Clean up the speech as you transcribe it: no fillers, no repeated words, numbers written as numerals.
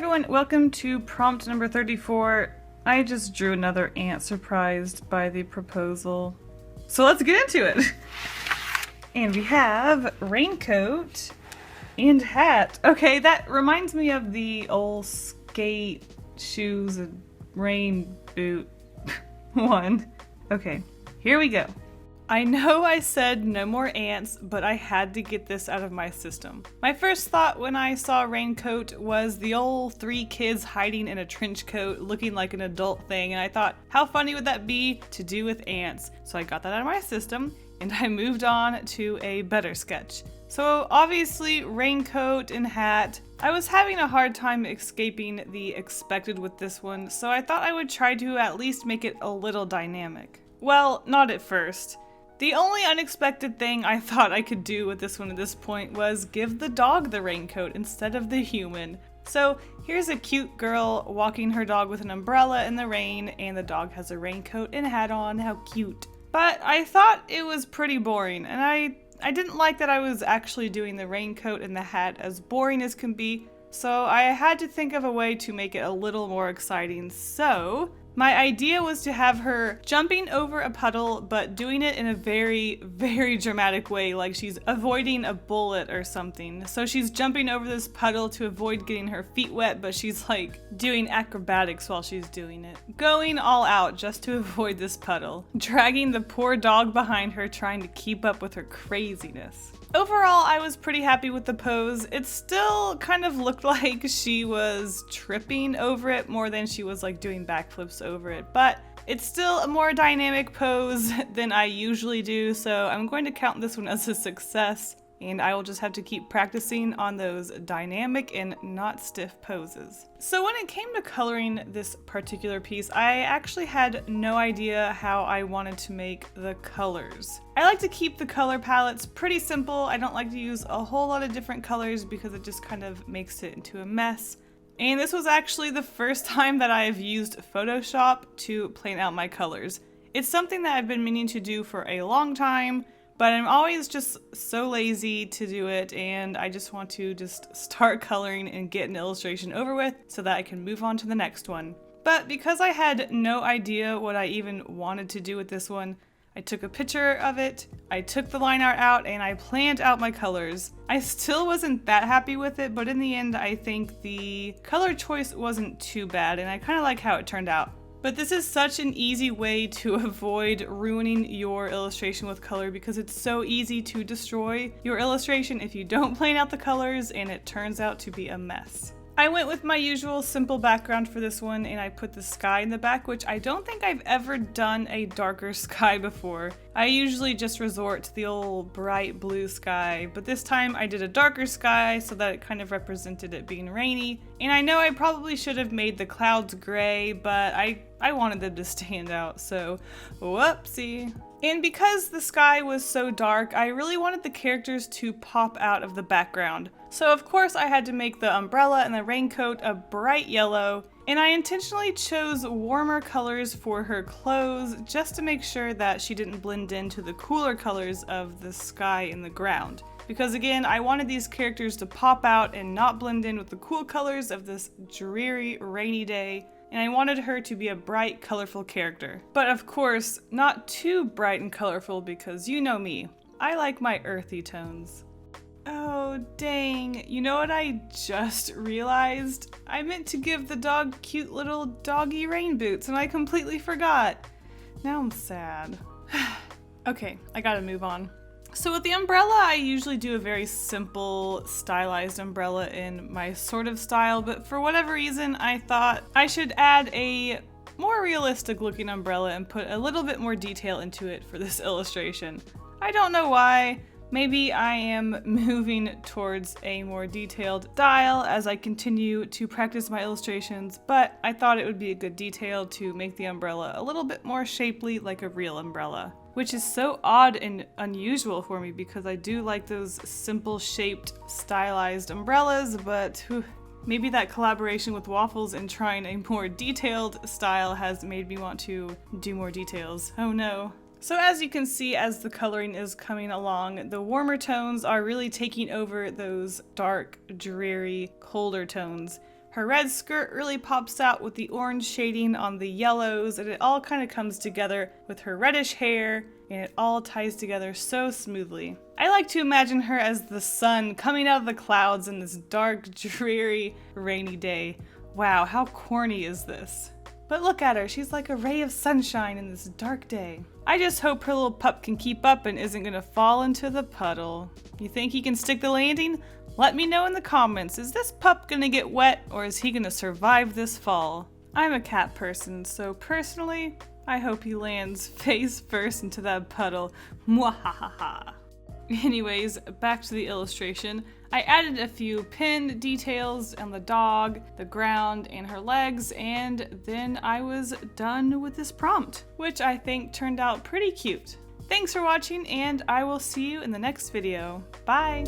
everyone, welcome to prompt number 34. I just drew another ant surprised by the proposal. So let's get into it. And we have raincoat and hat. Okay, that reminds me of the old skate shoes and rain boot one. Okay, here we go. I know I said no more ants, but I had to get this out of my system. My first thought when I saw raincoat was the old 3 kids hiding in a trench coat looking like an adult thing, and I thought, how funny would that be to do with ants? So I got that out of my system, and I moved on to a better sketch. So obviously raincoat and hat. I was having a hard time escaping the expected with this one, so I thought I would try to at least make it a little dynamic. Well, not at first. The only unexpected thing I thought I could do with this one at this point was give the dog the raincoat instead of the human. So here's a cute girl walking her dog with an umbrella in the rain, and the dog has a raincoat and a hat on. How cute. But I thought it was pretty boring, and I didn't like that I was actually doing the raincoat and the hat as boring as can be, so I had to think of a way to make it a little more exciting. So my idea was to have her jumping over a puddle, but doing it in a very, very dramatic way, like she's avoiding a bullet or something. So she's jumping over this puddle to avoid getting her feet wet, but she's like doing acrobatics while she's doing it. Going all out just to avoid this puddle. Dragging the poor dog behind her, trying to keep up with her craziness. Overall, I was pretty happy with the pose. It still kind of looked like she was tripping over it more than she was like doing backflips over it, but it's still a more dynamic pose than I usually do, so I'm going to count this one as a success, and I will just have to keep practicing on those dynamic and not stiff poses. So when it came to coloring this particular piece, I actually had no idea how I wanted to make the colors. I like to keep the color palettes pretty simple. I don't like to use a whole lot of different colors because it just kind of makes it into a mess. And this was actually the first time that I've used Photoshop to plan out my colors. It's something that I've been meaning to do for a long time, but I'm always just so lazy to do it, and I just want to just start coloring and get an illustration over with so that I can move on to the next one. But because I had no idea what I even wanted to do with this one, I took a picture of it, I took the line art out, and I planned out my colors. I still wasn't that happy with it, but in the end I think the color choice wasn't too bad, and I kind of like how it turned out. But this is such an easy way to avoid ruining your illustration with color because it's so easy to destroy your illustration if you don't plan out the colors and it turns out to be a mess. I went with my usual simple background for this one, and I put the sky in the back, which I don't think I've ever done a darker sky before. I usually just resort to the old bright blue sky, but this time I did a darker sky so that it kind of represented it being rainy. And I know I probably should have made the clouds gray, but I wanted them to stand out, so whoopsie. And because the sky was so dark, I really wanted the characters to pop out of the background. So of course I had to make the umbrella and the raincoat a bright yellow, and I intentionally chose warmer colors for her clothes just to make sure that she didn't blend into the cooler colors of the sky and the ground. Because again, I wanted these characters to pop out and not blend in with the cool colors of this dreary, rainy day, and I wanted her to be a bright, colorful character. But of course, not too bright and colorful because you know me, I like my earthy tones. Oh dang, you know what I just realized? I meant to give the dog cute little doggy rain boots and I completely forgot. Now I'm sad. Okay, I gotta move on. So with the umbrella, I usually do a very simple, stylized umbrella in my sort of style, but for whatever reason, I thought I should add a more realistic looking umbrella and put a little bit more detail into it for this illustration. I don't know why. Maybe I am moving towards a more detailed style as I continue to practice my illustrations, but I thought it would be a good detail to make the umbrella a little bit more shapely like a real umbrella. Which is so odd and unusual for me because I do like those simple shaped stylized umbrellas, but maybe that collaboration with Waffles and trying a more detailed style has made me want to do more details. Oh no. So as you can see, as the coloring is coming along, the warmer tones are really taking over those dark, dreary, colder tones, Her red skirt really pops out with the orange shading on the yellows, and it all kind of comes together with her reddish hair, and it all ties together so smoothly. I like to imagine her as the sun coming out of the clouds in this dark, dreary, rainy day. Wow, how corny is this? But look at her, she's like a ray of sunshine in this dark day. I just hope her little pup can keep up and isn't gonna fall into the puddle. You think he can stick the landing? Let me know in the comments, is this pup gonna get wet or is he gonna survive this fall? I'm a cat person, so personally, I hope he lands face first into that puddle. Mwahaha. Anyways, back to the illustration. I added a few pin details on the dog, the ground, and her legs, and then I was done with this prompt, which I think turned out pretty cute. Thanks for watching, and I will see you in the next video. Bye!